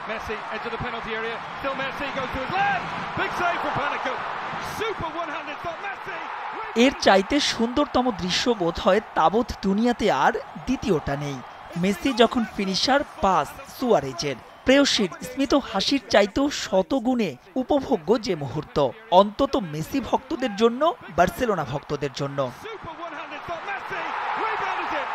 Messi into the penalty area. Still Messi goes to his left. Big save from Panico. Super one-handed shot. Messi. এর চাইতে সুন্দরতম দৃশ্য বোধ হয় তাবৎ দুনিয়াতে আর দ্বিতীয়টা নেই। মেসি যখন ফিনিশার, পাস সুয়ারেজের, প্রেয়সীর স্মিত হাসির চাইতেও শতগুণে উপভোগ্য যে মুহূর্ত, অন্তত মেসি ভক্তদের জন্য, বার্সেলোনা ভক্তদের জন্য। Super one-handed shot. Messi rebounded it.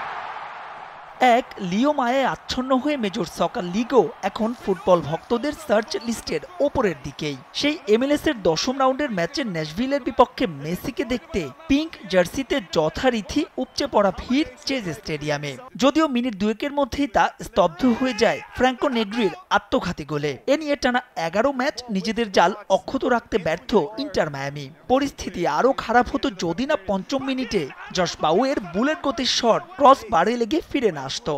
এক লিও মায়ায় আচ্ছন্ন হয়ে মেজর সকার লিগও এখন ফুটবল ভক্তদের সার্চ লিস্টের ওপরের দিকেই। সেই MLS এর 10ম রাউন্ডের ম্যাচে ন্যাশভিলের বিপক্ষে মেসিকে দেখতে পিঙ্ক জার্সিতে যথারীতি উপচে পড়া ভিড় চেজ স্টেডিয়ামে। যদিও মিনিট দুয়েকের মধ্যেই তা স্তব্ধ হয়ে যায় ফ্র্যাঙ্কো নেগ্রির আত্মঘাতী গোলে। এ নিয়ে টানা 11 ম্যাচ নিজেদের জাল অক্ষত রাখতে ব্যর্থ ইন্টার মায়ামি। পরিস্থিতি আরও খারাপ হতো যদি না 5ম মিনিটে জশ বাউয়ের বুলেট গতির শট ক্রস বারে লেগে ফিরে না আসতো।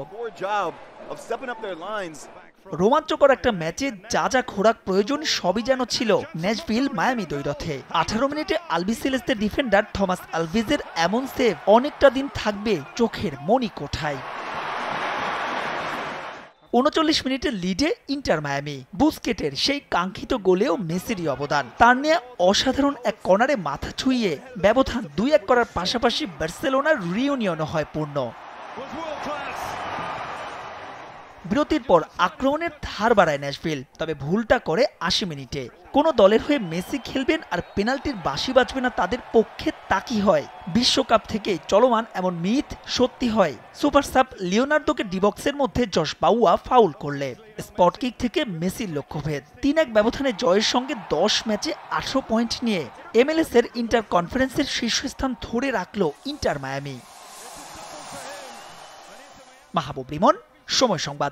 রোমাঞ্চকর একটা ম্যাচে যা যা খোরাক প্রয়োজন সবই যেন ছিল ন্যাশভিল মায়ামি দ্বৈরথে। 18 মিনিটে আলবিসেলেস্তের ডিফেন্ডার থমাস আলভিজের এমন সেভ অনেকটা দিন থাকবে চোখের মনি কোঠায়। 39 মিনিটে লিডে ইন্টার মায়ামি। বুস্কেটের সেই কাঙ্ক্ষিত গোলেও মেসিরই অবদান। তার নিয়ে অসাধারণ এক কর্নারে মাথা ছুঁইয়ে ব্যবধান 2-1 করার পাশাপাশি বার্সেলোনার রিউনিয়নও হয় পূর্ণ। বিরতির পর আক্রমণের ধার বাড়ায় ন্যাশভিল, তবে ভুলটা করে 80 মিনিটে। কোন দলের হয়ে মেসি খেলবেন আর পেনাল্টির বাঁশি বাজবে না তাদের পক্ষে, তা কি হয়? বিশ্বকাপ থেকে চলমান এমন মিথ সত্যি হয় সুপার সাব লিওনার্দোকে ডিবক্সের মধ্যে জশ বাউয়া ফাউল করলে। স্পট কিক থেকে মেসির লক্ষ্যভেদ। 3-1 ব্যবধানে জয়ের সঙ্গে 10 ম্যাচে 18 পয়েন্ট নিয়ে MLS এর ইন্টার কনফারেন্সের শীর্ষস্থান ধরে রাখল ইন্টার মায়ামি। মাহবুব রিমন, সময় সংবাদ।